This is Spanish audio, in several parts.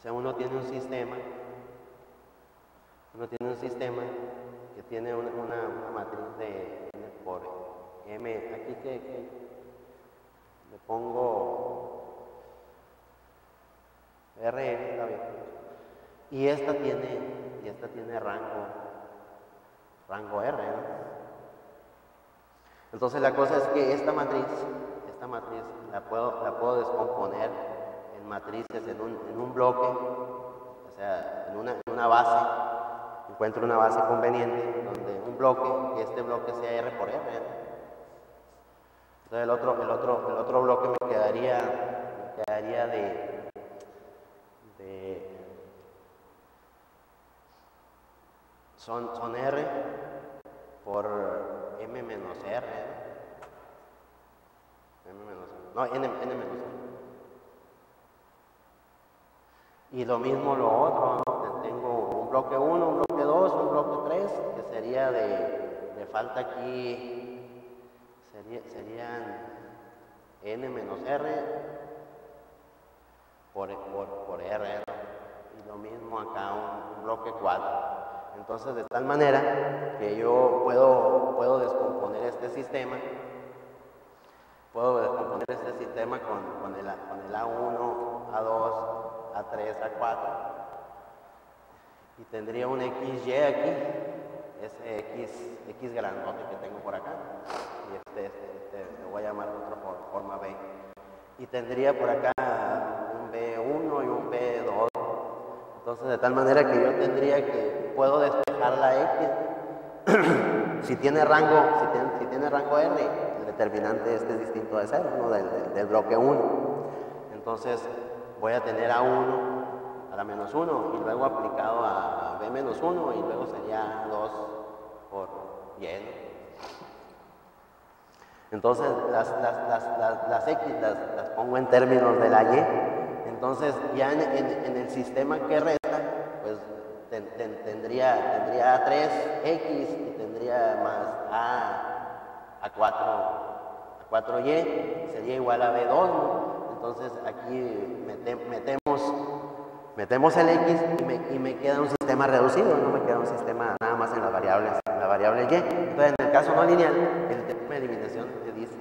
O sea, uno tiene un sistema que tiene una matriz de n por m. Aquí que le pongo Rn, está bien. Y esta tiene rango R, ¿no? Entonces la cosa es que esta matriz la puedo descomponer en matrices en un bloque, o sea, en una base. Encuentro una base conveniente donde un bloque, que este bloque sea R por R, ¿no? Entonces el otro bloque me quedaría son R por M menos R, ¿no? N menos R. Y lo mismo lo otro, ¿no? Tengo un bloque 1, un bloque 2, un bloque 3, que sería de falta aquí, serían N menos R por R, ¿no? Y lo mismo acá, un bloque 4. Entonces, de tal manera que yo puedo descomponer este sistema, con el A1, A2, A3, A4, y tendría un XY aquí, ese X grandote que tengo por acá, y este lo voy a llamar de otra forma B, y tendría por acá un B1 y un B2. Entonces, de tal manera que yo puedo despejar la X. Si tiene rango R, el determinante es distinto de 0, ¿no? del bloque 1. Entonces, voy a tener A1 a la menos 1 y luego aplicado a B menos 1 y luego sería 2 por Y, ¿no? Entonces, las X las pongo en términos de la Y. Entonces, ya en el sistema que resta, pues tendría A3X y tendría más A4Y, sería igual a B2, ¿no? Entonces, aquí metemos el X y me queda un sistema reducido, no me queda un sistema nada más en la variable Y. Entonces, en el caso no lineal, el teorema de eliminación te dice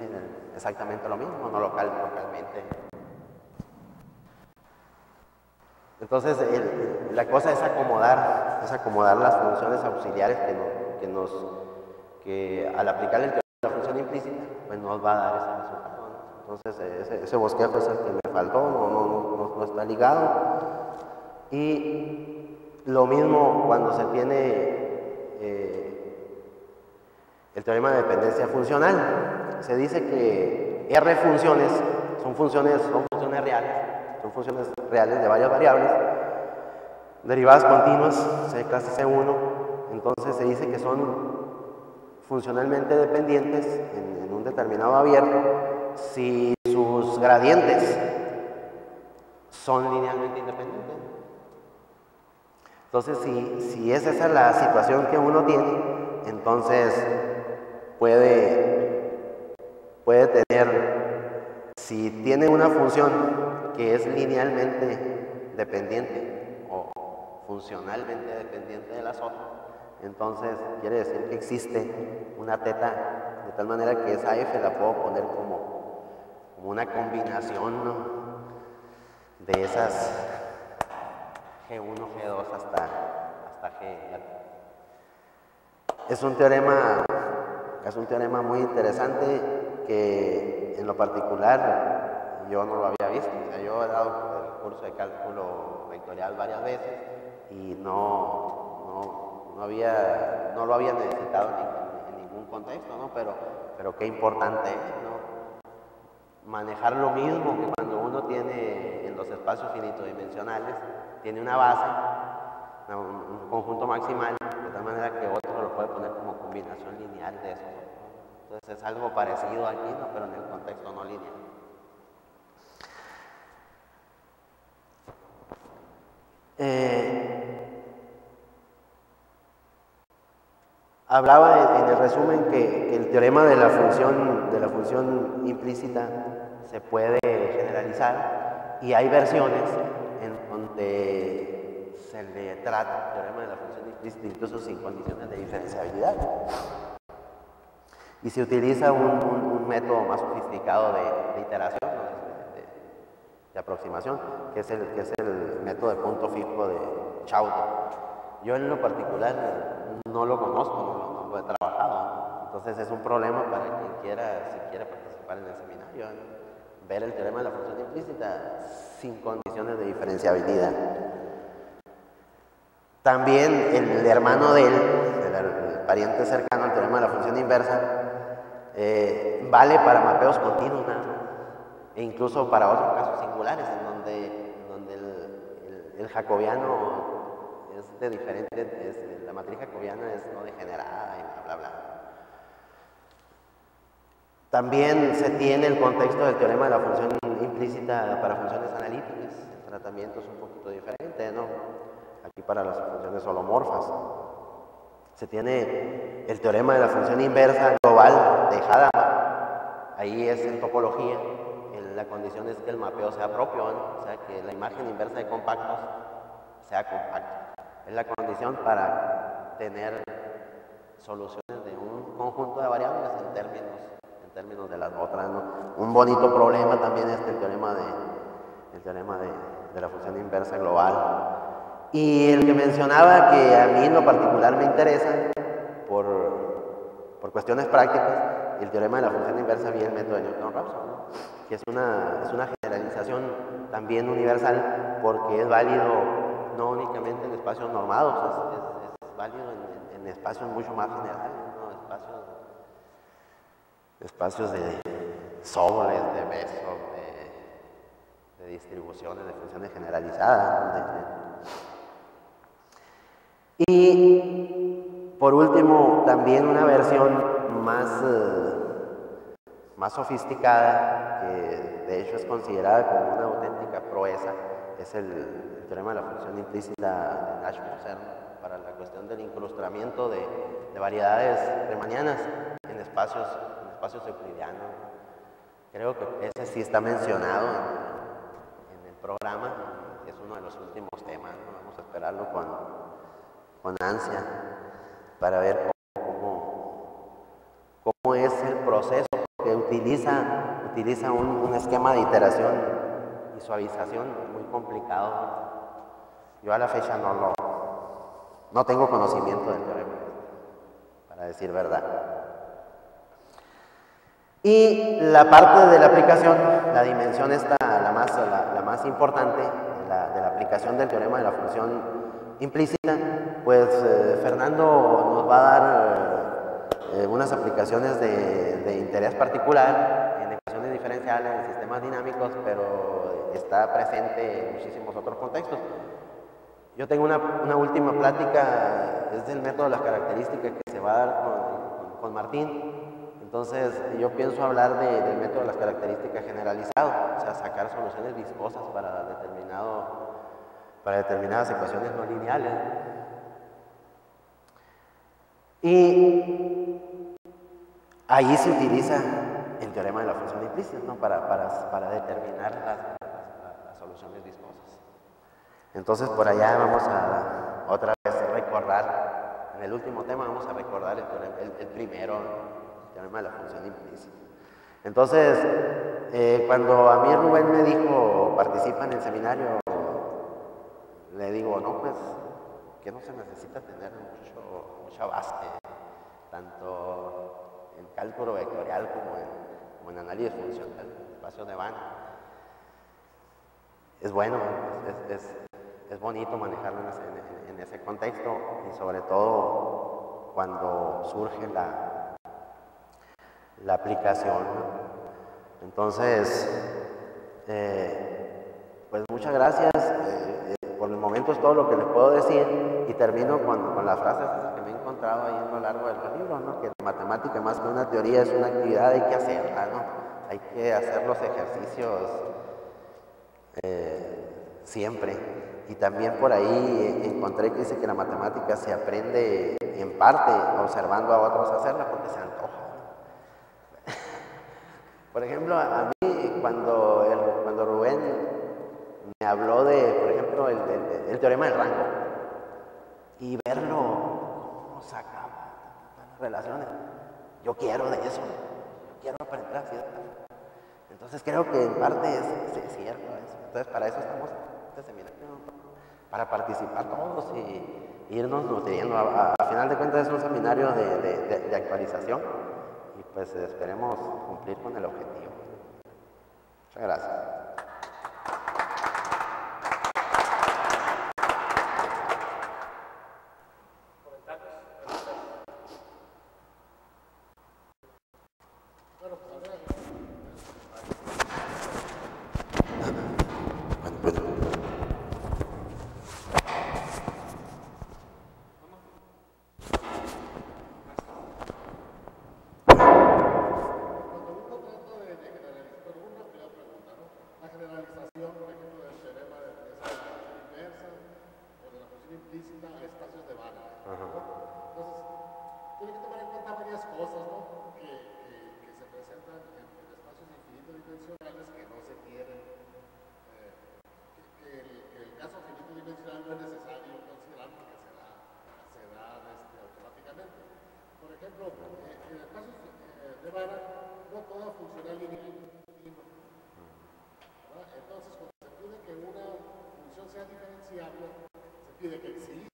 exactamente lo mismo, no localmente. Entonces, la cosa es acomodar las funciones auxiliares que al aplicar el teorema de la función implícita, pues nos va a dar ese resultado, ¿no? Entonces, ese bosquejo es el que me faltó, no está ligado. Y lo mismo cuando se tiene el teorema de dependencia funcional. Se dice que R funciones son funciones reales de varias variables, derivadas continuas, C clase C1. Entonces se dice que son funcionalmente dependientes en un determinado abierto si sus gradientes son linealmente independientes. Entonces, si es esa la situación que uno tiene, entonces puede tener, si tiene una función que es linealmente dependiente o funcionalmente dependiente de las otras, entonces quiere decir que existe una teta, de tal manera que esa F la puedo poner como una combinación, ¿no?, de esas G1, G2 hasta G. Es un teorema muy interesante que en lo particular yo no lo había visto. O sea, yo he dado el curso de cálculo vectorial varias veces y no lo había necesitado en ningún contexto, ¿no? Pero qué importante es, ¿no?, manejar lo mismo que cuando uno tiene en los espacios finitodimensionales, tiene una base, un conjunto maximal, de tal manera que otro lo puede poner como combinación lineal de eso. Entonces es algo parecido aquí, ¿no?, pero en el contexto no lineal. Hablaba en el resumen que el teorema de la función implícita se puede generalizar y hay versiones en donde el de Tratt, teorema de la función implícita, incluso sin condiciones de diferenciabilidad. Y se utiliza un método más sofisticado de iteración, ¿no? de aproximación, que es el método de punto fijo de Chauder. Yo en lo particular no lo conozco, no lo he trabajado, entonces es un problema para quien quiera, si quiere participar en el seminario, ¿no? Ver el teorema de la función implícita sin condiciones de diferenciabilidad. También el hermano de él, el pariente cercano al teorema de la función inversa, vale para mapeos continuos, ¿no? E incluso para otros casos singulares en donde el jacobiano es de diferente, la matriz jacobiana es no degenerada y bla, bla, bla. También se tiene el contexto del teorema de la función implícita para funciones analíticas. El tratamiento es un poquito diferente, ¿no? Aquí para las funciones holomorfas. Se tiene el teorema de la función inversa global de Hadamard. Ahí es en topología. La condición es que el mapeo sea propio, ¿no? O sea, que la imagen inversa de compactos sea compacta. Es la condición para tener soluciones de un conjunto de variables en términos de las otras, ¿no? Un bonito problema también es el teorema de la función inversa global. Y el que mencionaba que a mí en lo particular me interesa por cuestiones prácticas, el teorema de la función inversa vía el método de Newton-Raphson, ¿no? Que es una generalización también universal porque es válido no únicamente en espacios normados, es válido en espacios mucho más generales, ¿no? Espacios de sobres, de besos, de distribuciones, de funciones generalizadas, Y por último, también una versión más sofisticada, que de hecho es considerada como una auténtica proeza, es el teorema de la función implícita de Nash-Moser, ¿no? Para la cuestión del incrustamiento de variedades riemannianas en espacios euclidianos. Creo que ese sí está mencionado en el programa, es uno de los últimos temas, ¿no? Vamos a esperarlo con ansia para ver cómo es el proceso, porque utiliza un esquema de iteración y suavización muy complicado. Yo a la fecha no tengo conocimiento del teorema, para decir verdad. Y la parte de la aplicación, la dimensión esta, la más importante de la aplicación del teorema de la función implícita, pues Fernando nos va a dar unas aplicaciones de interés particular en ecuaciones diferenciales, en sistemas dinámicos, pero está presente en muchísimos otros contextos. Yo tengo una última plática, es del método de las características que se va a dar con Martín. Entonces, yo pienso hablar del método de las características generalizado, o sea, sacar soluciones viscosas para determinadas ecuaciones no lineales. Y ahí se utiliza el teorema de la función implícita, ¿no? para determinar las soluciones viscosas. Entonces, por allá vamos a otra vez recordar, en el último tema vamos a recordar el primero, el teorema de la función implícita. Entonces, cuando a mí Rubén me dijo, participa en el seminario, le digo, no, pues, que no se necesita tener mucha base, tanto en cálculo vectorial como en análisis funcional, espacios de Banach. Es bueno, es bonito manejarlo en ese contexto y sobre todo cuando surge la aplicación, ¿no? Entonces, pues muchas gracias. Por el momento es todo lo que les puedo decir y termino con las frases que me he encontrado ahí a lo largo del libro, ¿no? Que la matemática más que una teoría es una actividad, hay que hacerla, ¿no? Hay que hacer los ejercicios siempre. Y también por ahí encontré que dice que la matemática se aprende en parte observando a otros hacerla porque se antoja. Por ejemplo, a mí cuando Rubén me habló de, por ejemplo, el teorema del rango, y verlo cómo sacaba las relaciones. Yo quiero de eso, yo quiero aprender así. Entonces creo que en parte es cierto eso. Entonces para eso estamos en este seminario, para participar todos y irnos nutriendo. A final de cuentas es un seminario de actualización y pues esperemos cumplir con el objetivo. Muchas gracias. Entonces, cuando se pide que una función sea diferenciable, se pide que exista